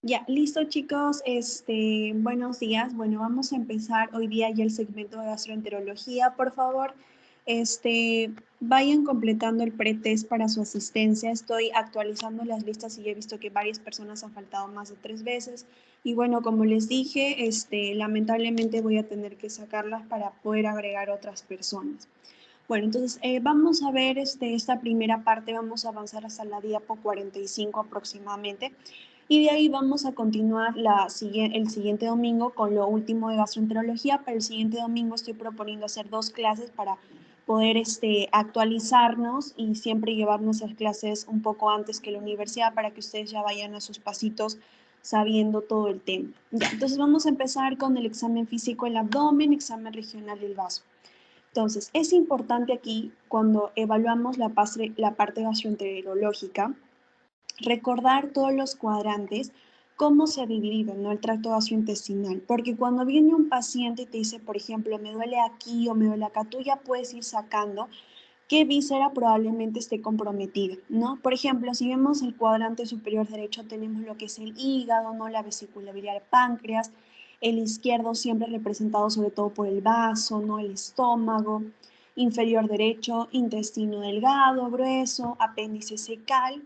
Ya, listo chicos, buenos días. Bueno, vamos a empezar hoy día ya el segmento de gastroenterología. Por favor, vayan completando el pretest para su asistencia. Estoy actualizando las listas y he visto que varias personas han faltado más de 3 veces. Y bueno, como les dije, lamentablemente voy a tener que sacarlas para poder agregar otras personas. Bueno, entonces vamos a ver esta primera parte, vamos a avanzar hasta la diapo 45 aproximadamente. Y de ahí vamos a continuar el siguiente domingo con lo último de gastroenterología. Para el siguiente domingo estoy proponiendo hacer 2 clases para poder actualizarnos y siempre llevar nuestras clases un poco antes que la universidad para que ustedes ya vayan a sus pasitos sabiendo todo el tema. Ya, entonces vamos a empezar con el examen físico del abdomen, examen regional del vaso. Entonces, es importante aquí cuando evaluamos la parte gastroenterológica recordar todos los cuadrantes, cómo se ha dividido, ¿no? El tracto gastrointestinal. Porque cuando viene un paciente y te dice, por ejemplo, me duele aquí o me duele acá, tú ya puedes ir sacando qué víscera probablemente esté comprometida, ¿no? Por ejemplo, si vemos el cuadrante superior derecho, tenemos lo que es el hígado, ¿no? La vesícula biliar, páncreas, el izquierdo siempre representado sobre todo por el vaso, ¿no? El estómago, inferior derecho, intestino delgado, grueso, apéndice secal,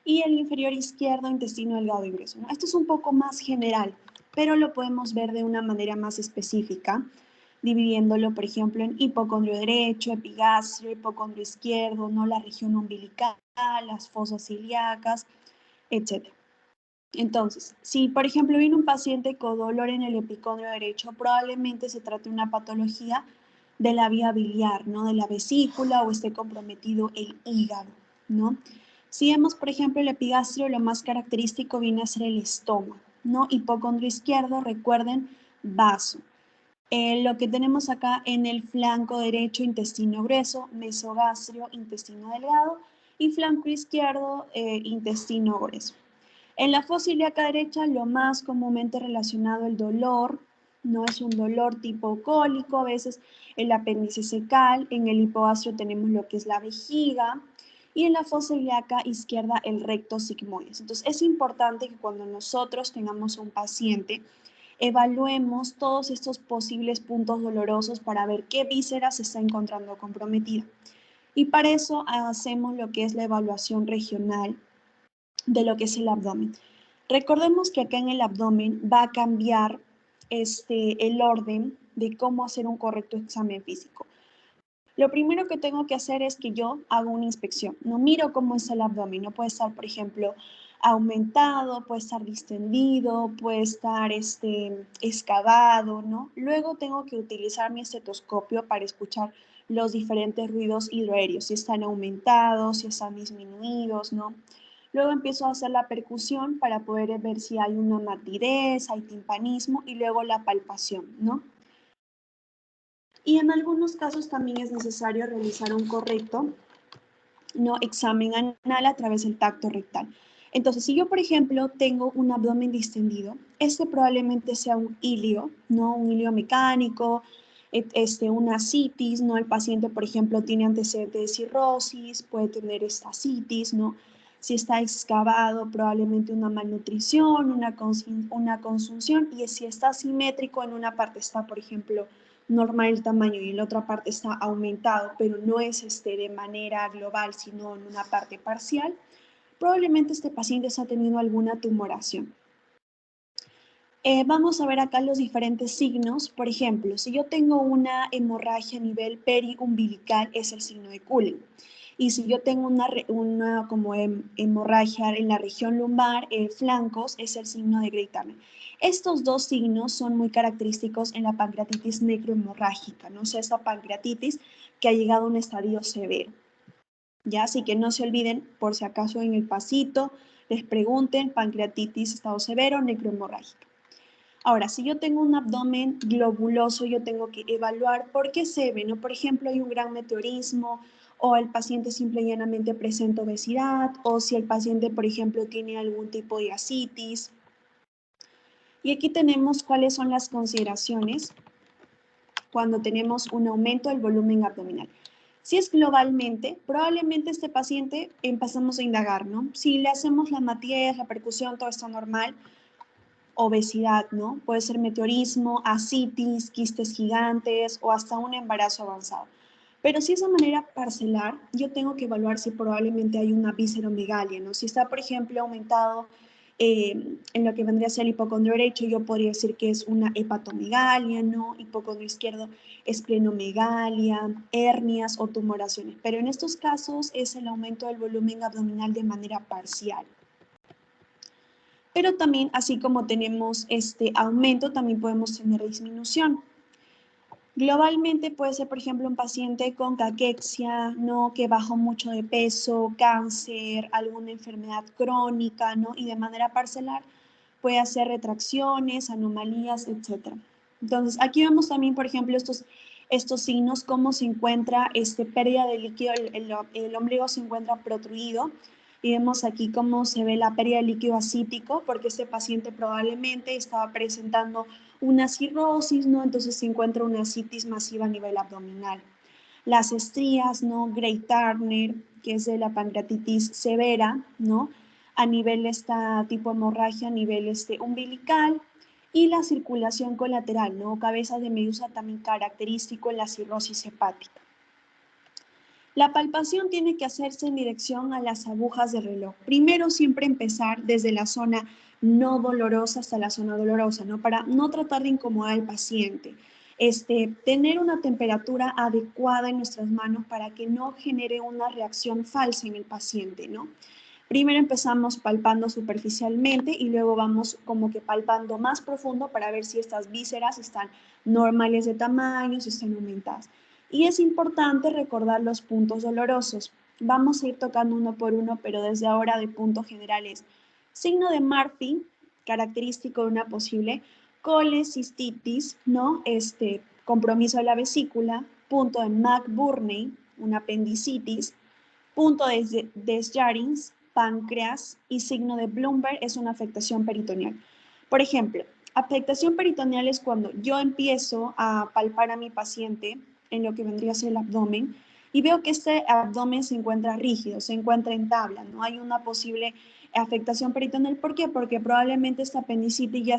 y el inferior izquierdo, intestino delgado y grueso, ¿no? Esto es un poco más general, pero lo podemos ver de una manera más específica, dividiéndolo, por ejemplo, en hipocondrio derecho, epigastrio, hipocondrio izquierdo, ¿no? La región umbilical, las fosas ilíacas, etc. Entonces, si por ejemplo viene un paciente con dolor en el epicondrio derecho, probablemente se trate de una patología de la vía biliar, ¿no? De la vesícula o esté comprometido el hígado, ¿no? Si vemos, por ejemplo, el epigastrio, lo más característico viene a ser el estómago, ¿no? Hipocondrio izquierdo, recuerden, vaso. Lo que tenemos acá en el flanco derecho, intestino grueso, mesogastrio, intestino delgado, y flanco izquierdo, intestino grueso. En la fosa ilíaca derecha, lo más comúnmente relacionado el dolor, no es un dolor tipo cólico, a veces el apéndice secal, en el hipogastrio tenemos lo que es la vejiga, y en la fosa ilíaca izquierda el recto sigmoides. Entonces es importante que cuando nosotros tengamos un paciente, evaluemos todos estos posibles puntos dolorosos para ver qué víscera se está encontrando comprometida. Y para eso hacemos lo que es la evaluación regional de lo que es el abdomen. Recordemos que acá en el abdomen va a cambiar el orden de cómo hacer un correcto examen físico. Lo primero que tengo que hacer es que yo hago una inspección. No miro cómo está el abdomen. No puede estar, por ejemplo, aumentado, puede estar distendido, puede estar excavado, ¿no? Luego tengo que utilizar mi estetoscopio para escuchar los diferentes ruidos hidroaéreos, si están aumentados, si están disminuidos, ¿no? Luego empiezo a hacer la percusión para poder ver si hay una matidez, hay timpanismo y luego la palpación, ¿no? Y en algunos casos también es necesario realizar un correcto, ¿no? Examen anal a través del tacto rectal. Entonces, si yo, por ejemplo, tengo un abdomen distendido, este probablemente sea un ilio, ¿no? Un ilio mecánico, una citis, ¿no? El paciente, por ejemplo, tiene antecedentes de cirrosis, puede tener esta citis, ¿no? Si está excavado, probablemente una malnutrición, una consunción, y si está simétrico, en una parte está, por ejemplo, normal el tamaño y en la otra parte está aumentado, pero no es de manera global, sino en una parte parcial, probablemente este paciente está teniendo alguna tumoración. Vamos a ver acá los diferentes signos. Por ejemplo, si yo tengo una hemorragia a nivel periumbilical, es el signo de Cullen. Y si yo tengo una como hemorragia en la región lumbar, flancos, es el signo de Grey-Turner. Estos dos signos son muy característicos en la pancreatitis necrohemorrágica, ¿no? O sea, esta pancreatitis que ha llegado a un estadio severo. ¿Ya? Así que no se olviden, por si acaso en el pasito les pregunten, pancreatitis estado severo, necrohemorrágica. Ahora, si yo tengo un abdomen globuloso, yo tengo que evaluar por qué se ve, ¿no? Por ejemplo, hay un gran meteorismo o el paciente simple y llanamente presenta obesidad o si el paciente, por ejemplo, tiene algún tipo de ascitis. Y aquí tenemos cuáles son las consideraciones cuando tenemos un aumento del volumen abdominal. Si es globalmente, probablemente este paciente empezamos a indagar, ¿no? Si le hacemos la matidez, la percusión, todo está normal, obesidad, ¿no? Puede ser meteorismo, ascitis, quistes gigantes o hasta un embarazo avanzado. Pero si es de manera parcelar, yo tengo que evaluar si probablemente hay una visceromegalia, ¿no? Si está, por ejemplo, aumentado en lo que vendría a ser el hipocondrio derecho, yo podría decir que es una hepatomegalia, ¿no? Hipocondrio izquierdo, esplenomegalia, hernias o tumoraciones. Pero en estos casos es el aumento del volumen abdominal de manera parcial. Pero también, así como tenemos este aumento, también podemos tener disminución. Globalmente puede ser, por ejemplo, un paciente con caquexia, ¿no? Que bajó mucho de peso, cáncer, alguna enfermedad crónica, ¿no? Y de manera parcelar puede hacer retracciones, anomalías, etc. Entonces, aquí vemos también, por ejemplo, estos signos, cómo se encuentra pérdida de líquido, el ombligo se encuentra protruido, y vemos aquí cómo se ve la pérdida de líquido ascítico, porque este paciente probablemente estaba presentando una cirrosis, ¿no? Entonces se encuentra una ascitis masiva a nivel abdominal. Las estrías, ¿no? Gray-Turner, que es de la pancreatitis severa, ¿no? A nivel tipo hemorragia, a nivel umbilical, y la circulación colateral, ¿no? Cabezas de medusa también característico en la cirrosis hepática. La palpación tiene que hacerse en dirección a las agujas del reloj. Primero siempre empezar desde la zona no dolorosa hasta la zona dolorosa, ¿no? Para no tratar de incomodar al paciente. Tener una temperatura adecuada en nuestras manos para que no genere una reacción falsa en el paciente, ¿no? Primero empezamos palpando superficialmente y luego vamos como que palpando más profundo para ver si estas vísceras están normales de tamaño, si están aumentadas. Y es importante recordar los puntos dolorosos. Vamos a ir tocando uno por uno, pero desde ahora de puntos generales. Signo de Murphy, característico de una posible colecistitis, ¿no? Compromiso de la vesícula, punto de McBurney, una apendicitis, punto de Desjarins, páncreas, y signo de Bloomberg es una afectación peritoneal. Por ejemplo, afectación peritoneal es cuando yo empiezo a palpar a mi paciente en lo que vendría a ser el abdomen y veo que este abdomen se encuentra rígido, se encuentra en tabla, no hay una posible afectación peritoneal. ¿Por qué? Porque probablemente esta apendicitis ya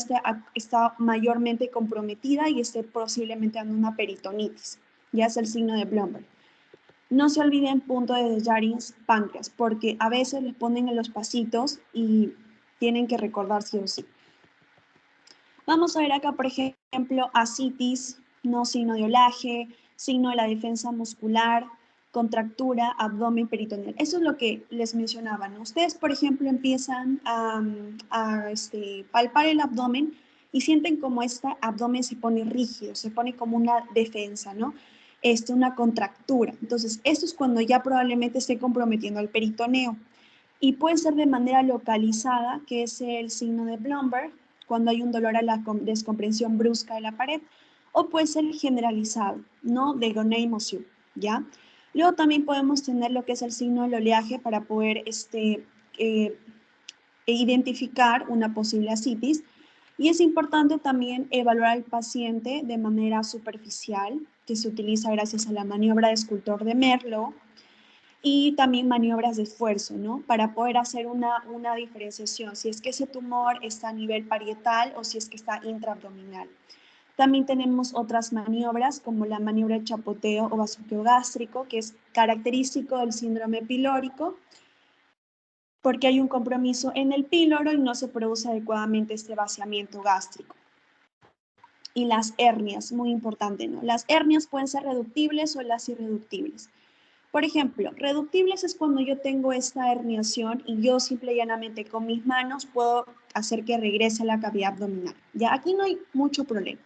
está mayormente comprometida y esté posiblemente dando una peritonitis. Ya es el signo de Bloomberg. No se olviden punto de Desjarins, páncreas, porque a veces les ponen en los pasitos y tienen que recordar sí o sí. Vamos a ver acá, por ejemplo, ascitis, no signo de Olaje, signo de la defensa muscular, contractura, abdomen peritoneal. Eso es lo que les mencionaba, ¿no? Ustedes, por ejemplo, empiezan a palpar el abdomen y sienten como este abdomen se pone rígido, se pone como una defensa, ¿no? Una contractura. Entonces, esto es cuando ya probablemente esté comprometiendo el peritoneo. Y puede ser de manera localizada, que es el signo de Bloomberg, cuando hay un dolor a la descomprensión brusca de la pared, o puede ser generalizado, ¿no? De Gonei-Mosiu, ¿ya? Luego también podemos tener lo que es el signo del oleaje para poder identificar una posible ascitis. Y es importante también evaluar al paciente de manera superficial, que se utiliza gracias a la maniobra de escultor de Merlo, y también maniobras de esfuerzo, ¿no? Para poder hacer una diferenciación, si es que ese tumor está a nivel parietal o si es que está intraabdominal. También tenemos otras maniobras como la maniobra de chapoteo o vasoqueo gástrico, que es característico del síndrome pilórico, porque hay un compromiso en el píloro y no se produce adecuadamente este vaciamiento gástrico. Y las hernias, muy importante, ¿no? Las hernias pueden ser reductibles o las irreductibles. Por ejemplo, reductibles es cuando yo tengo esta herniación y yo simple y llanamente con mis manos puedo hacer que regrese a la cavidad abdominal. Ya aquí no hay mucho problema.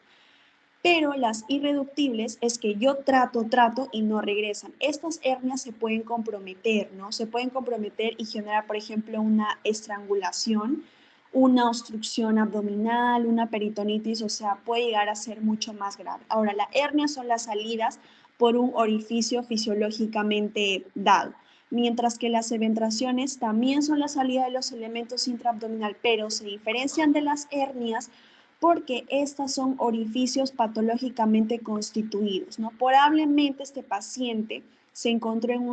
Pero las irreductibles es que yo trato y no regresan. Estas hernias se pueden comprometer, ¿no? Se pueden comprometer y generar, por ejemplo, una estrangulación, una obstrucción abdominal, una peritonitis, o sea, puede llegar a ser mucho más grave. Ahora, las hernias son las salidas por un orificio fisiológicamente dado, mientras que las eventraciones también son la salida de los elementos intraabdominal, pero se diferencian de las hernias porque estas son orificios patológicamente constituidos, ¿no? Probablemente este paciente se encontró en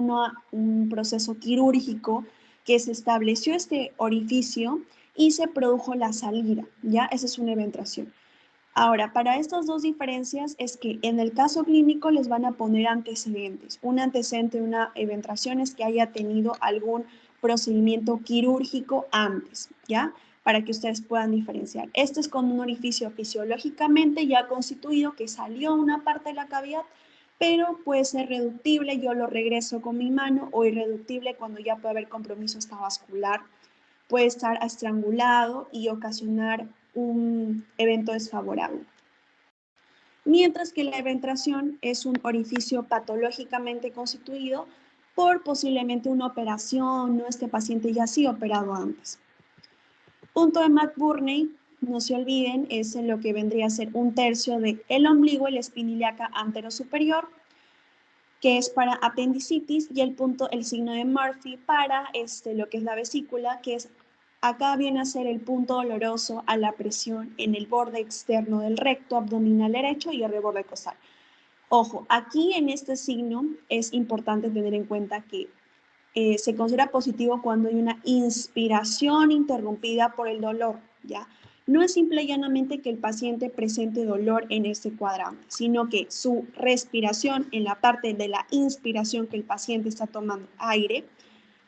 un proceso quirúrgico que se estableció este orificio y se produjo la salida, ¿ya? Esa es una eventración. Ahora, para estas dos diferencias es que en el caso clínico les van a poner antecedentes. Un antecedente de una eventración es que haya tenido algún procedimiento quirúrgico antes, ¿ya? Para que ustedes puedan diferenciar. Este es con un orificio fisiológicamente ya constituido que salió una parte de la cavidad, pero puede ser reductible, yo lo regreso con mi mano, o irreductible cuando ya puede haber compromiso extravascular, puede estar estrangulado y ocasionar un evento desfavorable. Mientras que la eventración es un orificio patológicamente constituido por posiblemente una operación, ¿no? Este paciente ya ha sido operado antes. Punto de McBurney, no se olviden, es en lo que vendría a ser un tercio del ombligo y la espina ilíaca anterosuperior, que es para apendicitis, y el signo de Murphy para lo que es la vesícula, que es acá viene a ser el punto doloroso a la presión en el borde externo del recto abdominal derecho y el reborde costal. Ojo, aquí en este signo es importante tener en cuenta que se considera positivo cuando hay una inspiración interrumpida por el dolor, ¿ya? No es simple y llanamente que el paciente presente dolor en este cuadrante, sino que su respiración en la parte de la inspiración que el paciente está tomando aire,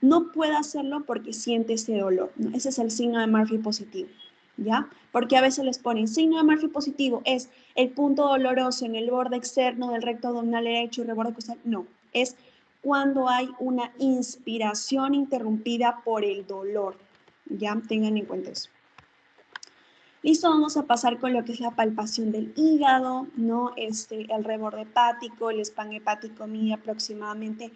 no puede hacerlo porque siente ese dolor, ¿no? Ese es el signo de Murphy positivo, ¿ya? Porque a veces les ponen signo de Murphy positivo, es el punto doloroso en el borde externo del recto abdominal derecho y reborde costal. No, es cuando hay una inspiración interrumpida por el dolor, ¿ya? Tengan en cuenta eso. Listo, vamos a pasar con lo que es la palpación del hígado, ¿no? El reborde hepático, el span hepático mide aproximadamente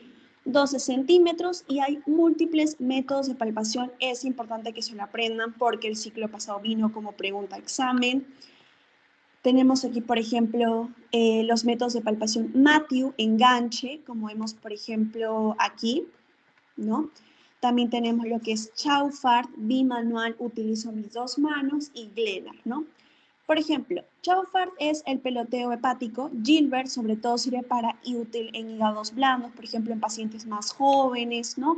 12 centímetros y hay múltiples métodos de palpación. Es importante que se lo aprendan porque el ciclo pasado vino como pregunta examen. Tenemos aquí, por ejemplo, los métodos de palpación Matthew, enganche, como vemos, por ejemplo, aquí, ¿no? También tenemos lo que es Chaufart, bimanual, utilizo mis dos manos, y Glennar, ¿no? Por ejemplo, Chaufart es el peloteo hepático, Gilbert sobre todo sirve para y útil en hígados blandos, por ejemplo, en pacientes más jóvenes, ¿no?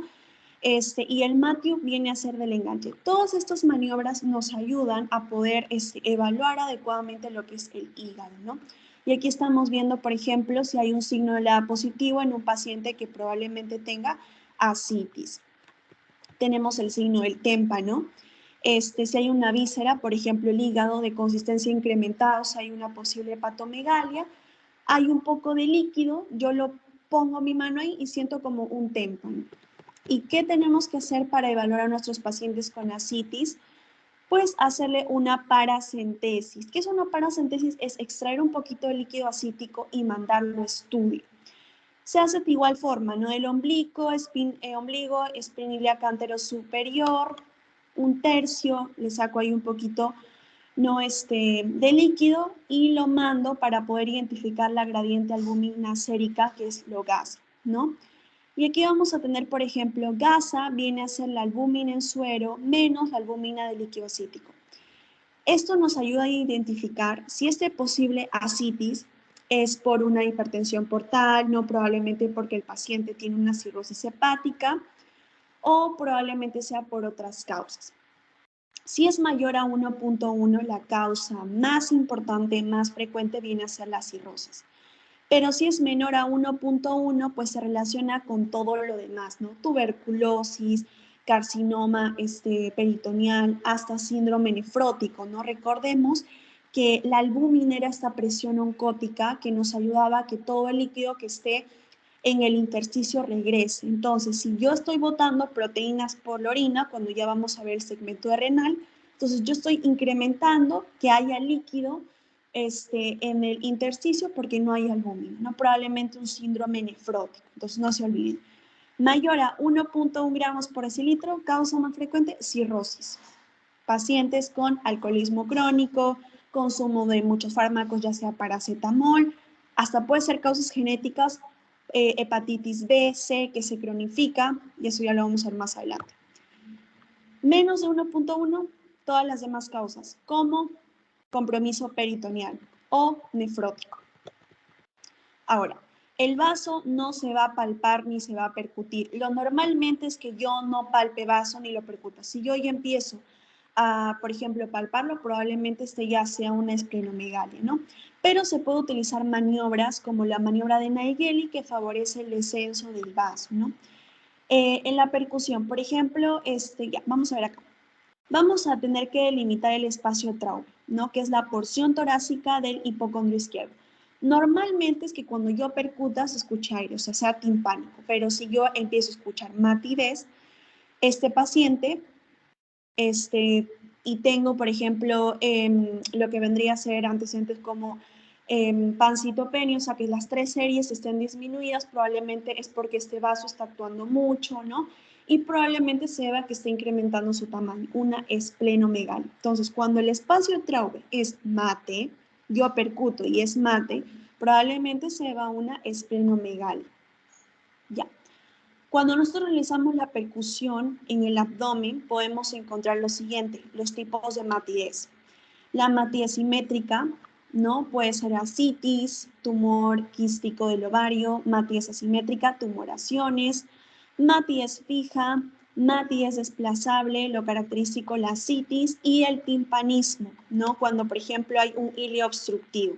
Y el Matthew viene a ser del enganche. Todas estas maniobras nos ayudan a poder evaluar adecuadamente lo que es el hígado, ¿no? Y aquí estamos viendo, por ejemplo, si hay un signo de la positivo en un paciente que probablemente tenga ascitis. Tenemos el signo del témpano. Si hay una víscera, por ejemplo, el hígado de consistencia incrementada, o sea, hay una posible hepatomegalia, hay un poco de líquido, yo lo pongo mi mano ahí y siento como un témpano. ¿Y qué tenemos que hacer para evaluar a nuestros pacientes con ascitis? Pues hacerle una paracentesis. ¿Qué es una paracentesis? Es extraer un poquito de líquido acítico y mandarlo a estudio. Se hace de igual forma, ¿no? El ombligo, espina ilíaca anterosuperior, un tercio, le saco ahí un poquito, ¿no? De líquido y lo mando para poder identificar la gradiente albúmina sérica, que es lo GASA, ¿no? Y aquí vamos a tener, por ejemplo, GASA viene a ser la albúmina en suero menos la albúmina de líquido acítico. Esto nos ayuda a identificar si este posible ascitis es por una hipertensión portal, no probablemente porque el paciente tiene una cirrosis hepática o probablemente sea por otras causas. Si es mayor a 1.1, la causa más importante, más frecuente viene a ser la cirrosis. Pero si es menor a 1.1, pues se relaciona con todo lo demás, ¿no? Tuberculosis, carcinoma peritoneal, hasta síndrome nefrótico, ¿no? Recordemos que la albúmina era esta presión oncótica que nos ayudaba a que todo el líquido que esté en el intersticio regrese. Entonces, si yo estoy botando proteínas por la orina, cuando ya vamos a ver el segmento de renal, entonces yo estoy incrementando que haya líquido en el intersticio porque no hay albúmina, ¿no? Probablemente un síndrome nefrótico, entonces no se olviden. Mayor a 1.1 gramos por decilitro, causa más frecuente, cirrosis. Pacientes con alcoholismo crónico, consumo de muchos fármacos, ya sea paracetamol, hasta puede ser causas genéticas, hepatitis B, C, que se cronifica, y eso ya lo vamos a ver más adelante. Menos de 1.1, todas las demás causas, como compromiso peritoneal o nefrótico. Ahora, el vaso no se va a palpar ni se va a percutir. Lo normalmente es que yo no palpe vaso ni lo percuta. Si yo ya empiezo por ejemplo, palparlo, probablemente este ya sea una esplenomegalia, ¿no? Pero se puede utilizar maniobras como la maniobra de Naegeli que favorece el descenso del vaso, ¿no? En la percusión, por ejemplo, ya, vamos a ver acá. Vamos a tener que delimitar el espacio traube, ¿no? Que es la porción torácica del hipocondrio izquierdo. Normalmente es que cuando yo percuta se escucha aire, o sea timpánico, pero si yo empiezo a escuchar matidez, este paciente, y tengo, por ejemplo, lo que vendría a ser antecedentes como pancitopenia, o sea, que las 3 series estén disminuidas, probablemente es porque este vaso está actuando mucho, ¿no? Y probablemente se vea que está incrementando su tamaño, una esplenomegalia. Entonces, cuando el espacio traube es mate, yo percuto y es mate, probablemente se va una esplenomegalia. Ya. Cuando nosotros realizamos la percusión en el abdomen, podemos encontrar lo siguiente, los tipos de matidez. La matidez simétrica, ¿no? Puede ser ascitis, tumor quístico del ovario, matidez asimétrica, tumoraciones, matidez fija, matidez desplazable, lo característico la ascitis y el timpanismo, ¿no? Cuando, por ejemplo, hay un hilio obstructivo.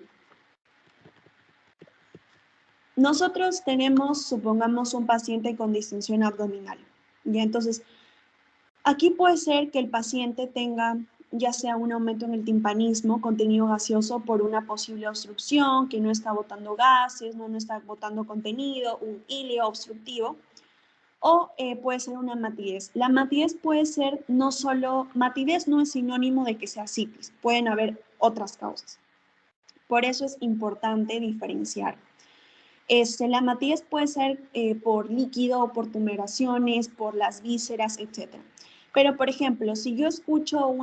Nosotros tenemos, supongamos, un paciente con distensión abdominal. ¿Ya? Entonces, aquí puede ser que el paciente tenga ya sea un aumento en el timpanismo, contenido gaseoso por una posible obstrucción, que no está botando gases, no está botando contenido, un hilio obstructivo, o puede ser una matidez. La matidez puede ser no solo, matidez no es sinónimo de que sea citis, pueden haber otras causas. Por eso es importante diferenciar. La matidez puede ser por líquido o por tumoraciones, por las vísceras, etc. Pero, por ejemplo, si yo escucho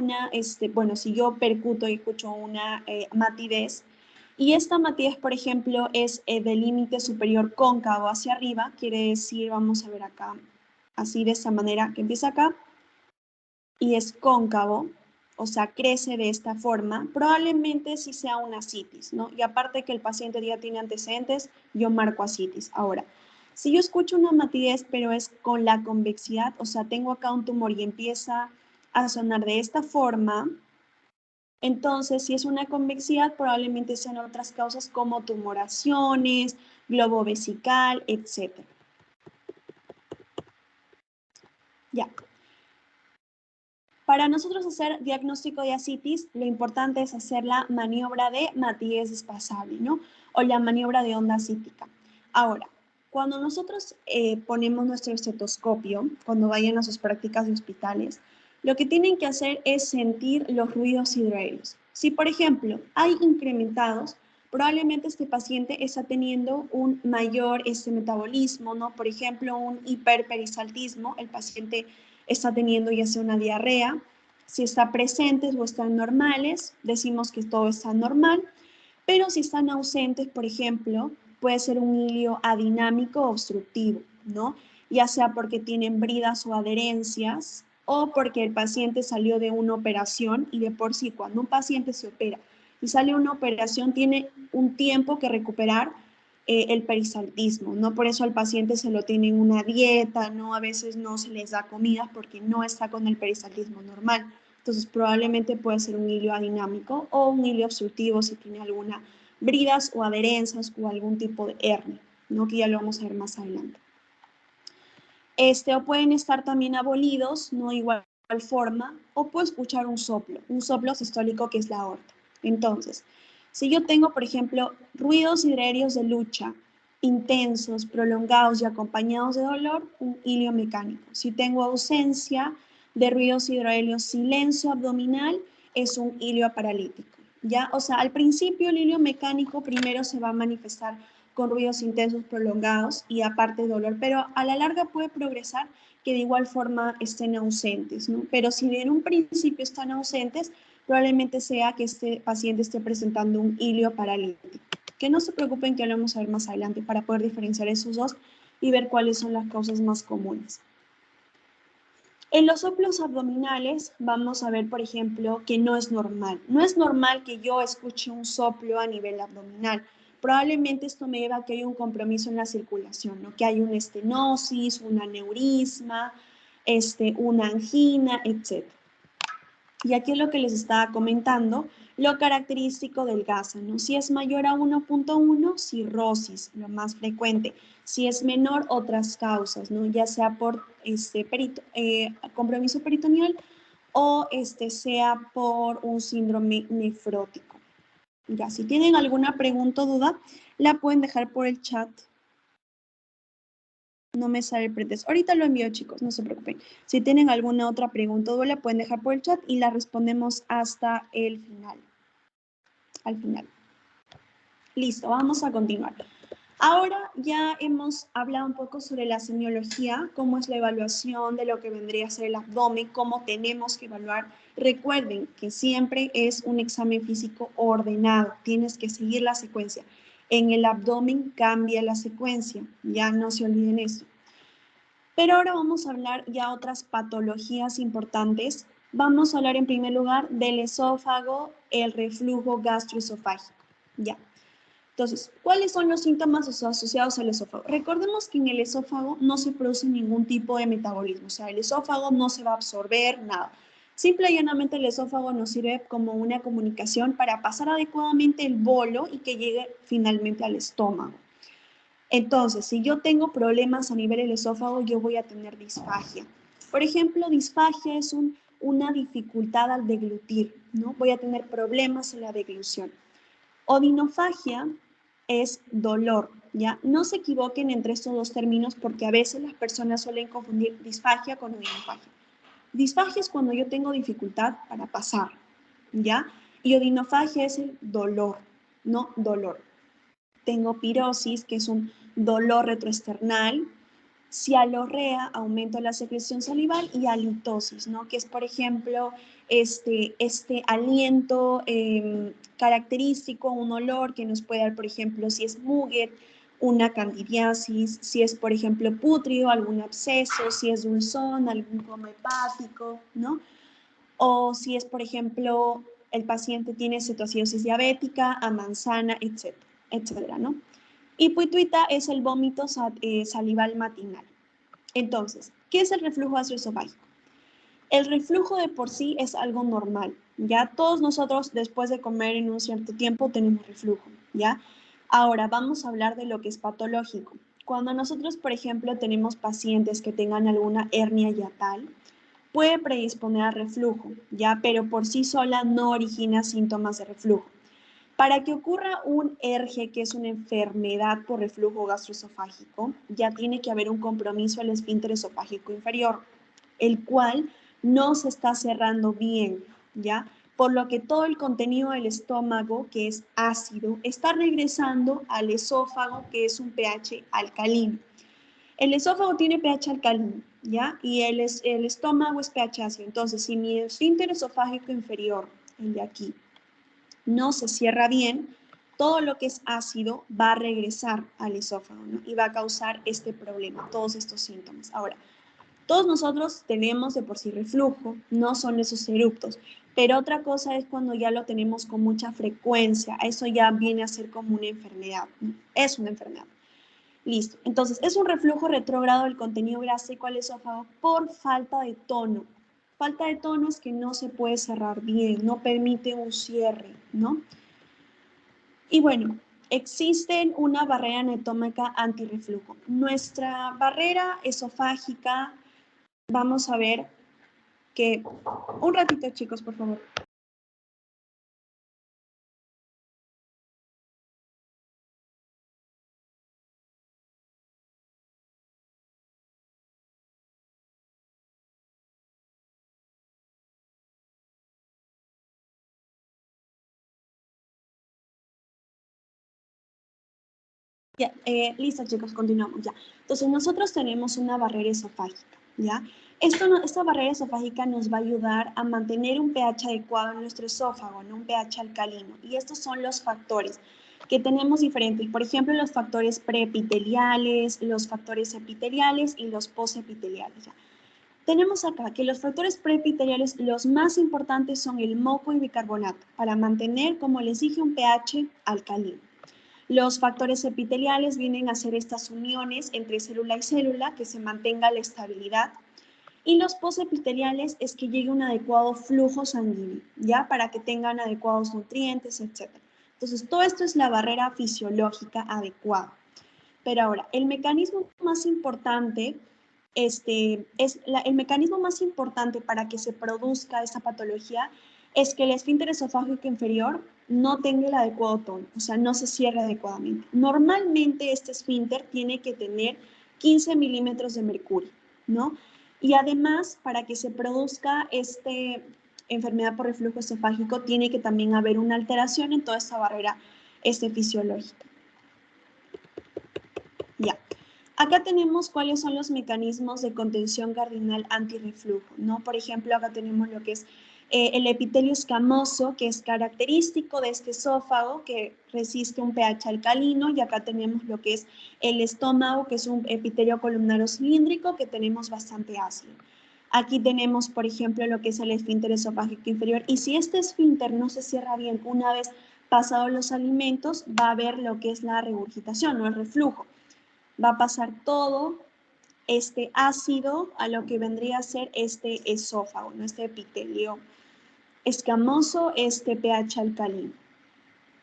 si yo percuto y escucho una matidez, y esta matidez, por ejemplo, es del límite superior cóncavo hacia arriba, quiere decir, vamos a ver acá, así de esta manera, que empieza acá, y es cóncavo, o sea, crece de esta forma, probablemente sí sea una ascitis, ¿no? Y aparte que el paciente ya tiene antecedentes, yo marco ascitis. Ahora, si yo escucho una matidez, pero es con la convexidad, o sea, tengo acá un tumor y empieza a sonar de esta forma, entonces, si es una convexidad, probablemente sean otras causas como tumoraciones, globo vesical, etc. Ya. Para nosotros hacer diagnóstico de ascitis, lo importante es hacer la maniobra de matidez desplazable, ¿no? O la maniobra de onda ascítica. Ahora, cuando nosotros ponemos nuestro estetoscopio, cuando vayan a sus prácticas de hospitales, lo que tienen que hacer es sentir los ruidos hidroaéreos. Si, por ejemplo, hay incrementados, probablemente este paciente está teniendo un mayor metabolismo, ¿no? Por ejemplo, un hiperperistaltismo, el paciente está teniendo ya sea una diarrea, si está presentes o están normales, decimos que todo está normal, pero si están ausentes, por ejemplo, puede ser un hilio adinámico o obstructivo, ¿no? Ya sea porque tienen bridas o adherencias o porque el paciente salió de una operación y de por sí cuando un paciente se opera y sale una operación tiene un tiempo que recuperar el peristaltismo, ¿no? Por eso al paciente se lo tiene en una dieta, ¿no? A veces no se les da comida porque no está con el peristaltismo normal. Entonces probablemente puede ser un hilio adinámico o un hilio obstructivo si tiene alguna bridas o adherencias o algún tipo de hernia, ¿no? Que ya lo vamos a ver más adelante. O pueden estar también abolidos, no igual forma, o puedo escuchar un soplo sistólico que es la aorta. Entonces, si yo tengo, por ejemplo, ruidos hidroaéreos de lucha intensos, prolongados y acompañados de dolor, un hilio mecánico. Si tengo ausencia de ruidos hidroaéreos, silencio abdominal, es un hilio paralítico. ¿Ya? O sea, al principio el hilio mecánico primero se va a manifestar con ruidos intensos prolongados y aparte dolor, pero a la larga puede progresar que de igual forma estén ausentes, ¿no? Pero si en un principio están ausentes, probablemente sea que este paciente esté presentando un hilio paralítico. Que no se preocupen, que lo vamos a ver más adelante para poder diferenciar esos dos y ver cuáles son las causas más comunes. En los soplos abdominales vamos a ver, por ejemplo, que no es normal. No es normal que yo escuche un soplo a nivel abdominal. Probablemente esto me lleva a que haya un compromiso en la circulación, ¿no? Que hay una estenosis, un aneurisma, una angina, etc. Y aquí es lo que les estaba comentando, lo característico del GASA, ¿no? Si es mayor a 1.1, cirrosis, lo más frecuente. Si es menor, otras causas, ¿no? Ya sea por compromiso peritoneal o sea por un síndrome nefrótico. Ya, si tienen alguna pregunta o duda, la pueden dejar por el chat. No me sale el pretexto. Ahorita lo envío, chicos, no se preocupen. Si tienen alguna otra pregunta o duda, la pueden dejar por el chat y la respondemos hasta el final. Al final. Listo, vamos a continuar. Ahora ya hemos hablado un poco sobre la semiología, cómo es la evaluación de lo que vendría a ser el abdomen, cómo tenemos que evaluar. Recuerden que siempre es un examen físico ordenado, tienes que seguir la secuencia. En el abdomen cambia la secuencia, ya no se olviden eso. Pero ahora vamos a hablar ya otras patologías importantes. Vamos a hablar en primer lugar del esófago, el reflujo gastroesofágico. Ya. Entonces, ¿cuáles son los síntomas asociados al esófago? Recordemos que en el esófago no se produce ningún tipo de metabolismo, o sea, el esófago no se va a absorber nada. Simple y llanamente el esófago nos sirve como una comunicación para pasar adecuadamente el bolo y que llegue finalmente al estómago. Entonces, si yo tengo problemas a nivel del esófago, yo voy a tener disfagia. Por ejemplo, disfagia es una dificultad al deglutir, ¿no? Voy a tener problemas en la deglución. Odinofagia es dolor, ¿ya? No se equivoquen entre estos dos términos porque a veces las personas suelen confundir disfagia con odinofagia. Disfagia es cuando yo tengo dificultad para pasar, ¿ya? Y odinofagia es el dolor, no dolor. Tengo pirosis, que es un dolor retroesternal, cialorrea, aumento de la secreción salival, y halitosis, ¿no? Que es, por ejemplo, este aliento característico, un olor que nos puede dar, por ejemplo, si es muguet, una candidiasis, si es, por ejemplo, pútrido, algún absceso, si es dulzón, algún coma hepático, ¿no? O si es, por ejemplo, el paciente tiene cetoacidosis diabética, a manzana, etcétera, ¿no? Y pituita es el vómito salival matinal. Entonces, ¿qué es el reflujo gastroesofágico? El reflujo de por sí es algo normal, ¿ya? Todos nosotros después de comer en un cierto tiempo tenemos reflujo, ¿ya? Ahora vamos a hablar de lo que es patológico. Cuando nosotros, por ejemplo, tenemos pacientes que tengan alguna hernia hiatal, puede predisponer a reflujo, ¿ya? Pero por sí sola no origina síntomas de reflujo. Para que ocurra un ERGE, que es una enfermedad por reflujo gastroesofágico, ya tiene que haber un compromiso al esfínter esofágico inferior, el cual no se está cerrando bien, ¿ya? Por lo que todo el contenido del estómago, que es ácido, está regresando al esófago, que es un pH alcalino. El esófago tiene pH alcalino, ¿ya? Y el estómago es pH ácido. Entonces, si mi esfínter esofágico inferior, el de aquí, no se cierra bien, todo lo que es ácido va a regresar al esófago, ¿no? Y va a causar este problema, todos estos síntomas. Ahora, todos nosotros tenemos de por sí reflujo, no son esos eruptos, pero otra cosa es cuando ya lo tenemos con mucha frecuencia, eso ya viene a ser como una enfermedad, ¿no? Es una enfermedad. Listo, entonces es un reflujo retrógrado del contenido gástrico al esófago por falta de tono. Falta de tono es que no se puede cerrar bien, no permite un cierre, ¿no? Y bueno, existe una barrera anatómica antirreflujo. Nuestra barrera esofágica, vamos a ver que... Un ratito, chicos, por favor. Ya, listo, chicos, continuamos ya. Entonces, nosotros tenemos una barrera esofágica, ¿ya? Esta barrera esofágica nos va a ayudar a mantener un pH adecuado en nuestro esófago, ¿no? Un pH alcalino. Y estos son los factores que tenemos diferentes. Por ejemplo, los factores preepiteliales, los factores epiteliales y los posepiteliales, ¿ya? Tenemos acá que los factores preepiteliales, los más importantes son el moco y bicarbonato, para mantener, como les dije, un pH alcalino. Los factores epiteliales vienen a ser estas uniones entre célula y célula que se mantenga la estabilidad. Y los postepiteliales es que llegue un adecuado flujo sanguíneo, ¿ya? Para que tengan adecuados nutrientes, etc. Entonces, todo esto es la barrera fisiológica adecuada. Pero ahora, el mecanismo más importante, el mecanismo más importante para que se produzca esta patología es que el esfínter esofágico inferior no tenga el adecuado tono, o sea, no se cierre adecuadamente. Normalmente este esfínter tiene que tener 15 milímetros de mercurio, ¿no? Y además, para que se produzca esta enfermedad por reflujo esofágico, tiene que también haber una alteración en toda esta barrera fisiológica. Ya. Acá tenemos cuáles son los mecanismos de contención cardinal antirreflujo, ¿no? Por ejemplo, acá tenemos lo que es el epitelio escamoso, que es característico de este esófago, que resiste un pH alcalino, y acá tenemos lo que es el estómago, que es un epitelio columnar cilíndrico, que tenemos bastante ácido. Aquí tenemos, por ejemplo, lo que es el esfínter esofágico inferior, y si este esfínter no se cierra bien una vez pasados los alimentos, va a haber lo que es la regurgitación, o el reflujo. Va a pasar todo este ácido a lo que vendría a ser este esófago, ¿no? Este epitelio escamoso, este pH alcalino.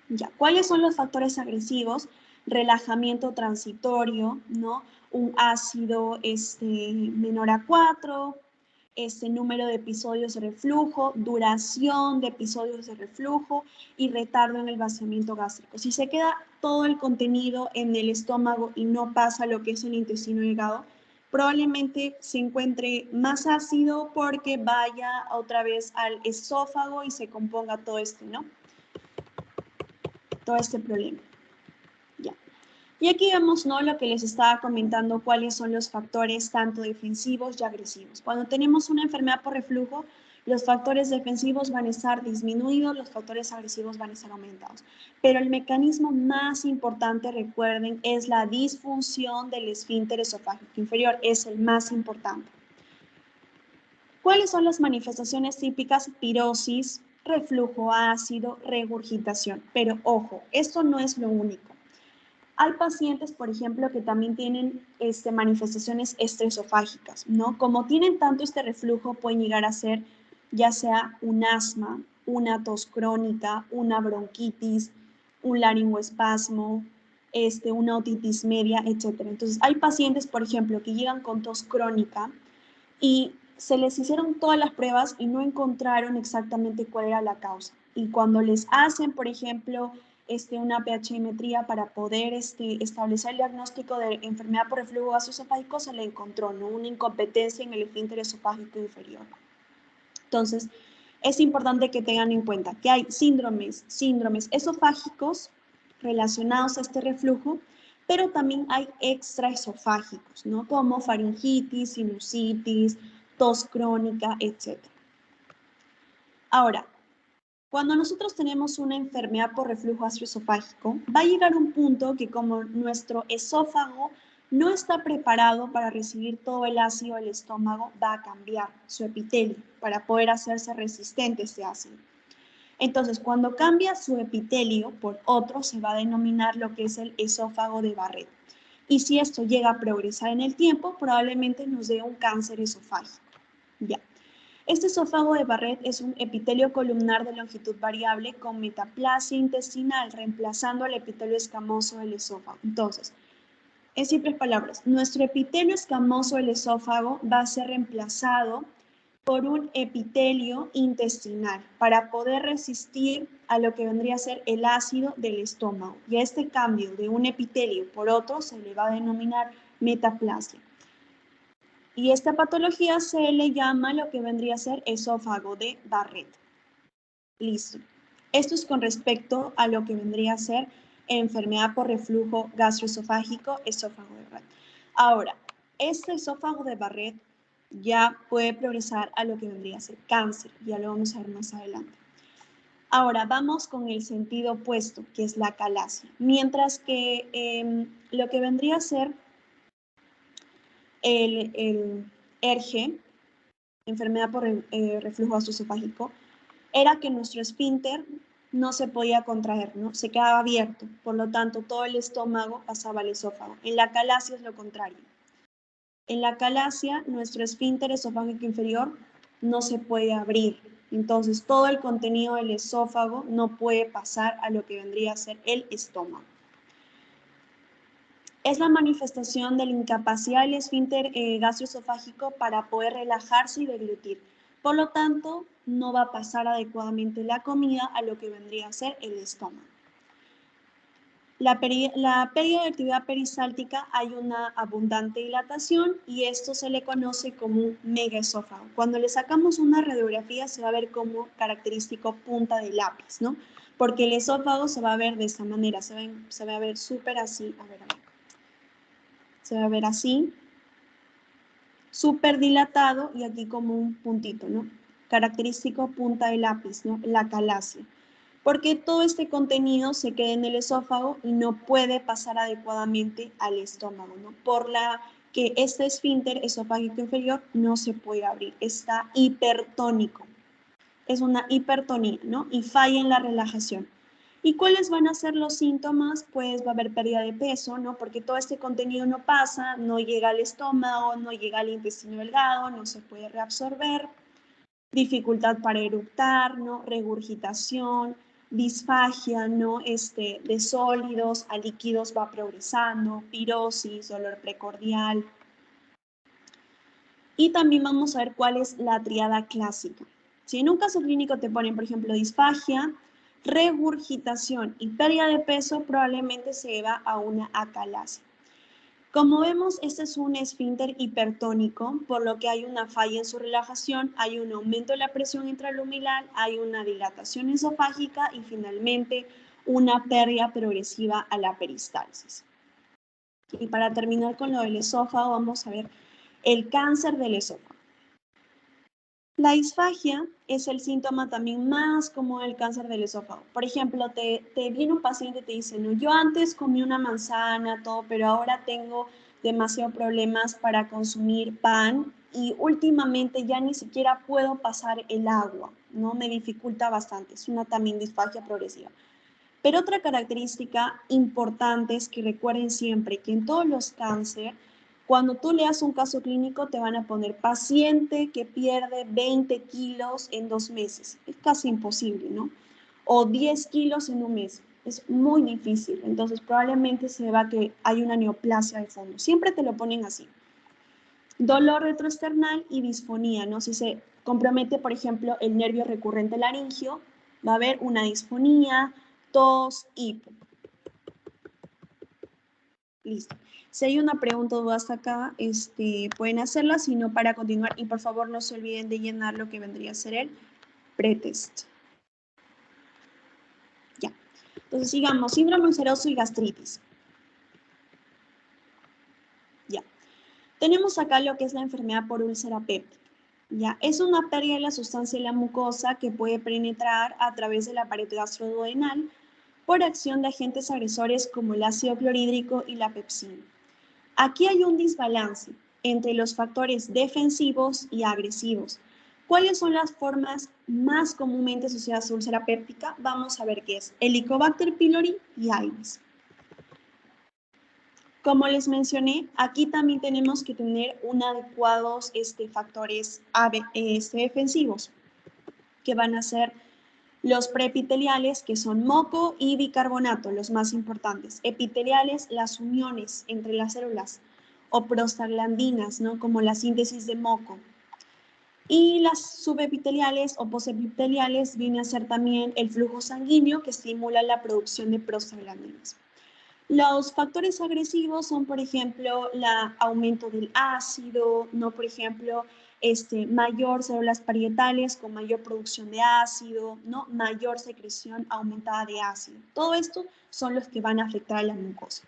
Ya, ¿cuáles son los factores agresivos? Relajamiento transitorio, ¿no? Un ácido menor a 4, número de episodios de reflujo, duración de episodios de reflujo y retardo en el vaciamiento gástrico. Si se queda todo el contenido en el estómago y no pasa lo que es el intestino delgado, probablemente se encuentre más ácido porque vaya otra vez al esófago y se componga todo esto, ¿no? Todo este problema. Ya. Y aquí vemos, ¿no? Lo que les estaba comentando, cuáles son los factores tanto defensivos y agresivos. Cuando tenemos una enfermedad por reflujo, los factores defensivos van a estar disminuidos, los factores agresivos van a estar aumentados. Pero el mecanismo más importante, recuerden, es la disfunción del esfínter esofágico inferior, es el más importante. ¿Cuáles son las manifestaciones típicas? Pirosis, reflujo ácido, regurgitación. Pero ojo, esto no es lo único. Hay pacientes, por ejemplo, que también tienen manifestaciones estresofágicas, ¿no? Como tienen tanto este reflujo, pueden llegar a ser ya sea un asma, una tos crónica, una bronquitis, un laringoespasmo, una otitis media, etc. Entonces, hay pacientes, por ejemplo, que llegan con tos crónica y se les hicieron todas las pruebas y no encontraron exactamente cuál era la causa. Y cuando les hacen, por ejemplo, una pHimetría para poder establecer el diagnóstico de enfermedad por reflujo gastroesofágico, se le encontró, ¿no? Una incompetencia en el esfínter esofágico inferior. Entonces, es importante que tengan en cuenta que hay síndromes esofágicos relacionados a este reflujo, pero también hay extraesofágicos, ¿no? Como faringitis, sinusitis, tos crónica, etc. Ahora, cuando nosotros tenemos una enfermedad por reflujo gastroesofágico, va a llegar un punto que como nuestro esófago no está preparado para recibir todo el ácido del estómago, va a cambiar su epitelio para poder hacerse resistente a este ácido. Entonces, cuando cambia su epitelio por otro, se va a denominar lo que es el esófago de Barrett. Y si esto llega a progresar en el tiempo, probablemente nos dé un cáncer esofágico. Ya. Este esófago de Barrett es un epitelio columnar de longitud variable con metaplasia intestinal, reemplazando al epitelio escamoso del esófago. Entonces, en simples palabras, nuestro epitelio escamoso del esófago va a ser reemplazado por un epitelio intestinal para poder resistir a lo que vendría a ser el ácido del estómago. Y a este cambio de un epitelio por otro se le va a denominar metaplasia. Y esta patología se le llama lo que vendría a ser esófago de Barrett. Listo. Esto es con respecto a lo que vendría a ser enfermedad por reflujo gastroesofágico, esófago de Barrett. Ahora, este esófago de Barrett ya puede progresar a lo que vendría a ser cáncer. Ya lo vamos a ver más adelante. Ahora, vamos con el sentido opuesto, que es la calasia. Mientras que lo que vendría a ser el ERGE, enfermedad por reflujo gastroesofágico, era que nuestro esfínter no se podía contraer, ¿no? Se quedaba abierto, por lo tanto todo el estómago pasaba al esófago. En la calasia es lo contrario. En la acalasia, nuestro esfínter esofágico inferior no se puede abrir. Entonces, todo el contenido del esófago no puede pasar a lo que vendría a ser el estómago. Es la manifestación de la incapacidad del esfínter gastroesofágico para poder relajarse y deglutir. Por lo tanto, no va a pasar adecuadamente la comida a lo que vendría a ser el estómago. La pérdida de actividad peristáltica, hay una abundante dilatación y esto se le conoce como un megaesófago. Cuando le sacamos una radiografía se va a ver como característico punta de lápiz, ¿no? Porque el esófago se va a ver de esta manera, se va a ver súper así, a ver. Se va a ver así, súper dilatado y aquí como un puntito, ¿no? Característico punta de lápiz, ¿no? La acalasia. Porque todo este contenido se queda en el esófago y no puede pasar adecuadamente al estómago, ¿no? Por la que este esfínter esofágico inferior no se puede abrir, está hipertónico. Es una hipertonía, ¿no? Y falla en la relajación. ¿Y cuáles van a ser los síntomas? Pues va a haber pérdida de peso, ¿no? Porque todo este contenido no pasa, no llega al estómago, no llega al intestino delgado, no se puede reabsorber, dificultad para eructar, ¿no? Regurgitación, disfagia, ¿no? De sólidos a líquidos va progresando, pirosis, dolor precordial. Y también vamos a ver cuál es la triada clásica. Si en un caso clínico te ponen, por ejemplo, disfagia, regurgitación y pérdida de peso, probablemente se deba a una acalasia. Como vemos, este es un esfínter hipertónico, por lo que hay una falla en su relajación, hay un aumento de la presión intraluminal, hay una dilatación esofágica y finalmente una pérdida progresiva a la peristalsis. Y para terminar con lo del esófago, vamos a ver el cáncer del esófago. La disfagia es el síntoma también más común del cáncer del esófago. Por ejemplo, te viene un paciente y te dice, no, yo antes comí una manzana, todo, pero ahora tengo demasiados problemas para consumir pan y últimamente ya ni siquiera puedo pasar el agua, ¿no? Me dificulta bastante, es una también disfagia progresiva. Pero otra característica importante es que recuerden siempre que en todos los cánceres, cuando tú leas un caso clínico, te van a poner paciente que pierde 20 kilos en 2 meses. Es casi imposible, ¿no? O 10 kilos en un mes. Es muy difícil. Entonces, probablemente se deba a que hay una neoplasia de fondo. Siempre te lo ponen así. Dolor retroesternal y disfonía, ¿no? Si se compromete, por ejemplo, el nervio recurrente laringio, va a haber una disfonía, tos, hipo. Listo. Si hay una pregunta o duda hasta acá, pueden hacerla, si no, para continuar. Y por favor, no se olviden de llenar lo que vendría a ser el pretest. Ya. Entonces, sigamos. Síndrome ulceroso y gastritis. Ya. Tenemos acá lo que es la enfermedad por úlcera péptica. Ya. Es una pérdida de la sustancia de la mucosa que puede penetrar a través de la pared gastroduodenal por acción de agentes agresores como el ácido clorhídrico y la pepsina. Aquí hay un desbalance entre los factores defensivos y agresivos. ¿Cuáles son las formas más comúnmente asociadas a úlcera péptica? Vamos a ver qué es Helicobacter pylori y Aedes. Como les mencioné, aquí también tenemos que tener adecuados factores defensivos, que van a ser los preepiteliales, que son moco y bicarbonato, los más importantes. Epiteliales, las uniones entre las células, o prostaglandinas, ¿no? Como la síntesis de moco. Y las subepiteliales o posepiteliales viene a ser también el flujo sanguíneo que estimula la producción de prostaglandinas. Los factores agresivos son, por ejemplo, el aumento del ácido, ¿no? Por ejemplo, mayor células parietales con mayor producción de ácido, ¿no? Mayor secreción aumentada de ácido. Todo esto son los que van a afectar a la mucosa.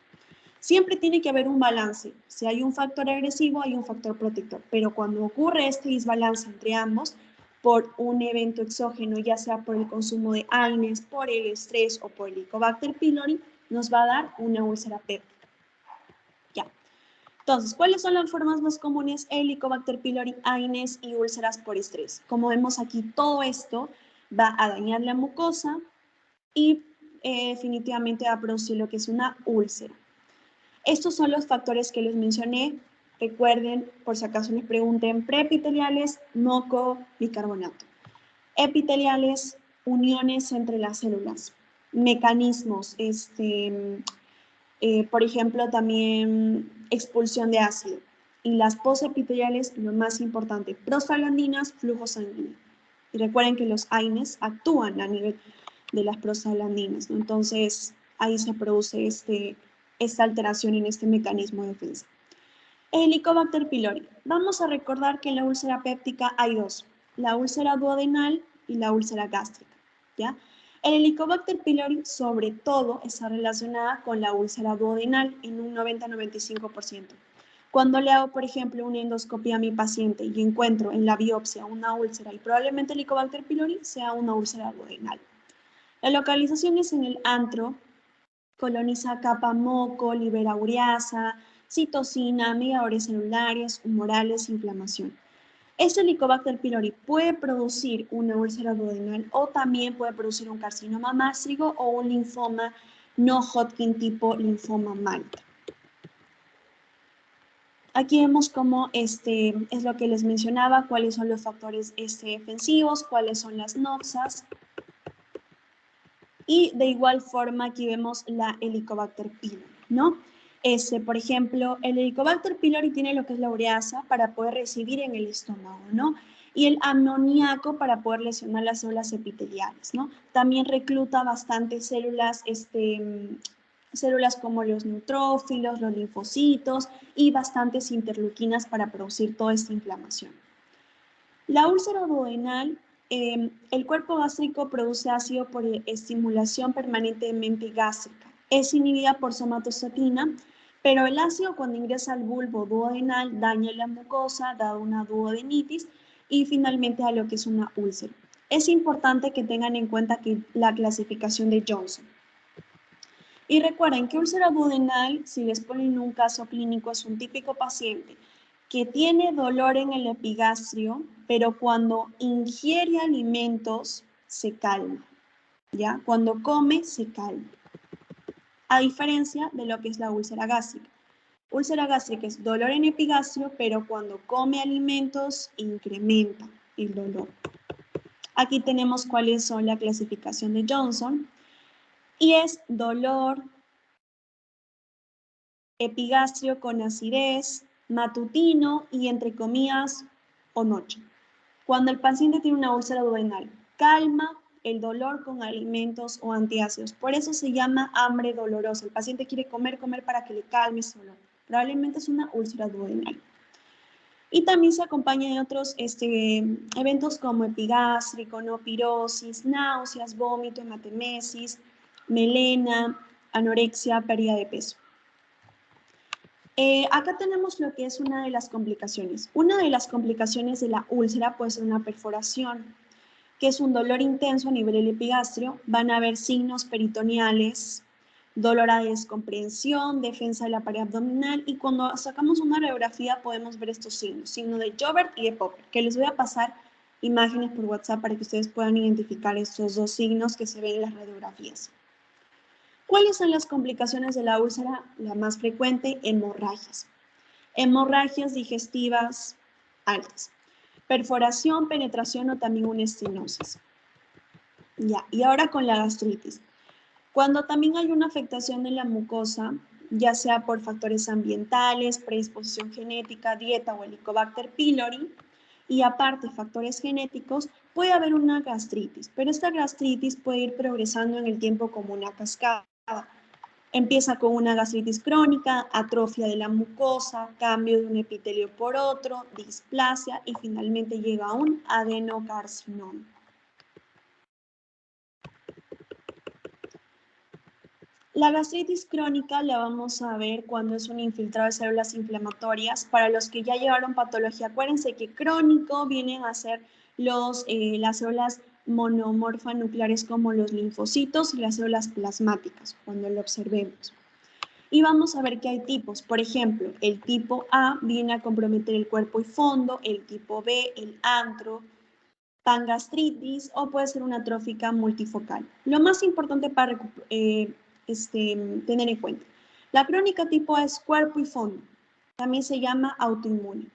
Siempre tiene que haber un balance. Si hay un factor agresivo, hay un factor protector. Pero cuando ocurre este desbalance entre ambos, por un evento exógeno, ya sea por el consumo de AINES, por el estrés o por el Helicobacter pylori, nos va a dar una úlcera péptica. Ya. Entonces, ¿cuáles son las formas más comunes? Helicobacter pylori, AINES y úlceras por estrés. Como vemos aquí, todo esto va a dañar la mucosa y definitivamente va a producir lo que es una úlcera. Estos son los factores que les mencioné Recuerden, por si acaso les pregunten, preepiteliales, moco, bicarbonato. Epiteliales, uniones entre las células. Mecanismos, por ejemplo, también expulsión de ácido. Y las posepiteliales, lo más importante, prostaglandinas, flujo sanguíneo. Y recuerden que los AINES actúan a nivel de las prostaglandinas, ¿no? Entonces, ahí se produce esta alteración en este mecanismo de defensa. Helicobacter pylori. Vamos a recordar que en la úlcera péptica hay dos, la úlcera duodenal y la úlcera gástrica, ¿ya? El Helicobacter pylori, sobre todo, está relacionada con la úlcera duodenal en un 90-95%. Cuando le hago, por ejemplo, una endoscopia a mi paciente y encuentro en la biopsia una úlcera y probablemente el Helicobacter pylori sea una úlcera duodenal. La localización es en el antro, coloniza capa moco, libera ureasa, citocina, mediadores celulares, humorales, inflamación. Este Helicobacter pylori puede producir una úlcera duodenal o también puede producir un carcinoma mástrico o un linfoma no Hodgkin tipo linfoma Malta. Aquí vemos cómo es lo que les mencionaba, cuáles son los factores defensivos, cuáles son las noxas. Y de igual forma aquí vemos la Helicobacter pylori, ¿no? Por ejemplo, el Helicobacter pylori tiene lo que es la ureasa para poder recibir en el estómago, ¿no? Y el amoníaco para poder lesionar las células epiteliales, ¿no? También recluta bastantes células, células como los neutrófilos, los linfocitos y bastantes interleuquinas para producir toda esta inflamación. La úlcera duodenal, el cuerpo gástrico produce ácido por estimulación permanentemente gástrica. Es inhibida por somatostatina, pero el ácido cuando ingresa al bulbo duodenal daña la mucosa, da una duodenitis y finalmente a lo que es una úlcera. Es importante que tengan en cuenta que la clasificación de Johnson. Y recuerden que úlcera duodenal, si les ponen un caso clínico, es un típico paciente que tiene dolor en el epigastrio, pero cuando ingiere alimentos se calma, ¿ya? Cuando come se calma. A diferencia de lo que es la úlcera gástrica. Úlcera gástrica es dolor en epigastrio, pero cuando come alimentos incrementa el dolor. Aquí tenemos cuáles son la clasificación de Johnson y es dolor epigastrio con acidez, matutino y entre comillas o noche. Cuando el paciente tiene una úlcera duodenal, calma el dolor con alimentos o antiácidos. Por eso se llama hambre dolorosa. El paciente quiere comer para que le calme ese dolor. Probablemente es una úlcera duodenal. Y también se acompaña de otros eventos como epigástrico, no pirosis, náuseas, vómito, hematemesis, melena, anorexia, pérdida de peso. Acá tenemos lo que es una de las complicaciones. Una de las complicaciones de la úlcera puede ser una perforación, que es un dolor intenso a nivel del epigastrio. Van a haber signos peritoneales, dolor a descomprensión, defensa de la pared abdominal y cuando sacamos una radiografía podemos ver estos signos, signo de Joubert y de Popper, que les voy a pasar imágenes por WhatsApp para que ustedes puedan identificar estos dos signos que se ven en las radiografías. ¿Cuáles son las complicaciones de la úlcera? La más frecuente, hemorragias. Hemorragias digestivas altas. Perforación, penetración o también una estenosis. Ya, y ahora con la gastritis. Cuando también hay una afectación de la mucosa, ya sea por factores ambientales, predisposición genética, dieta o Helicobacter pylori, y aparte factores genéticos, puede haber una gastritis, pero esta gastritis puede ir progresando en el tiempo como una cascada. Empieza con una gastritis crónica, atrofia de la mucosa, cambio de un epitelio por otro, displasia y finalmente llega a un adenocarcinoma. La gastritis crónica la vamos a ver cuando es un infiltrado de células inflamatorias. Para los que ya llevaron patología, acuérdense que crónico vienen a ser las células monomorfanucleares como los linfocitos y las células plasmáticas, cuando lo observemos. Y vamos a ver que hay tipos. Por ejemplo, el tipo A viene a comprometer el cuerpo y fondo, el tipo B, el antro, pangastritis o puede ser una atrófica multifocal. Lo más importante para tener en cuenta. La crónica tipo A es cuerpo y fondo. También se llama autoinmune.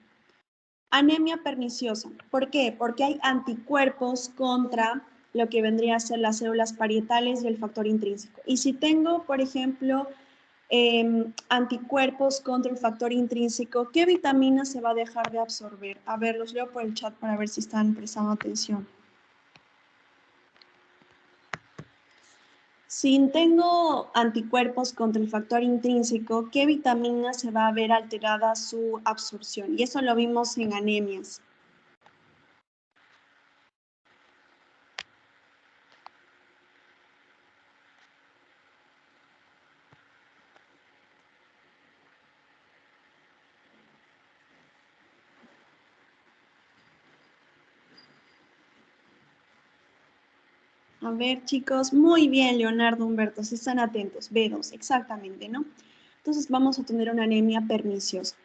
Anemia perniciosa. ¿Por qué? Porque hay anticuerpos contra lo que vendría a ser las células parietales y el factor intrínseco. Y si tengo, por ejemplo, anticuerpos contra el factor intrínseco, ¿qué vitamina se va a dejar de absorber? A ver, los leo por el chat para ver si están prestando atención. Si tengo anticuerpos contra el factor intrínseco, ¿qué vitamina se va a ver alterada su absorción? Y eso lo vimos en anemias. A ver, chicos, muy bien, Leonardo, Humberto, si están atentos. B2, exactamente, ¿no? Entonces vamos a tener una anemia perniciosa.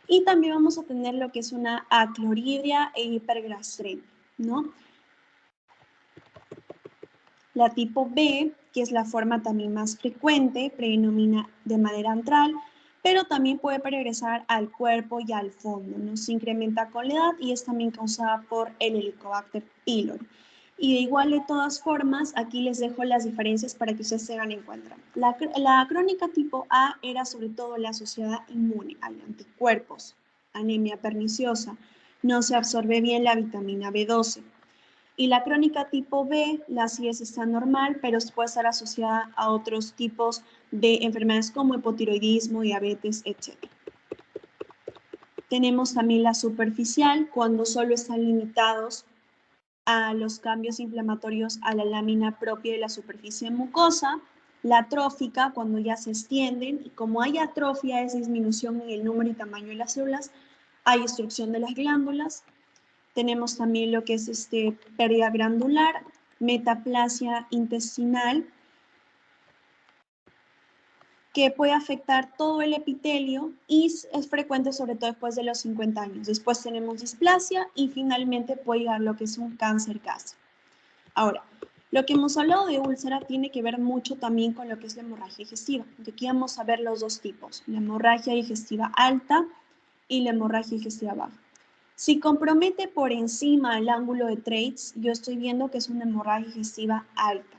Y también vamos a tener lo que es una acloridria e hipergastремia, ¿no? La tipo B, que es la forma también más frecuente, predomina de manera antral, pero también puede progresar al cuerpo y al fondo, ¿no? Se incrementa con la edad y es también causada por el Helicobacter pylori. Y de igual de todas formas, aquí les dejo las diferencias para que ustedes se hagan en cuenta. La crónica tipo A era sobre todo la asociada inmune, hay anticuerpos, anemia perniciosa, no se absorbe bien la vitamina B12. Y la crónica tipo B, la acidez está normal, pero puede estar asociada a otros tipos de enfermedades como hipotiroidismo, diabetes, etc. Tenemos también la superficial, cuando solo están limitados a los cambios inflamatorios a la lámina propia de la superficie mucosa. La atrófica, cuando ya se extienden, y como hay atrofia, es disminución en el número y tamaño de las células, hay obstrucción de las glándulas. Tenemos también lo que es pérdida glandular, metaplasia intestinal, que puede afectar todo el epitelio y es frecuente sobre todo después de los 50 años. Después tenemos displasia y finalmente puede llegar lo que es un cáncer gástrico. Ahora, lo que hemos hablado de úlcera tiene que ver mucho también con lo que es la hemorragia digestiva. Aquí vamos a ver los dos tipos, la hemorragia digestiva alta y la hemorragia digestiva baja. Si compromete por encima el ángulo de Treitz, yo estoy viendo que es una hemorragia digestiva alta.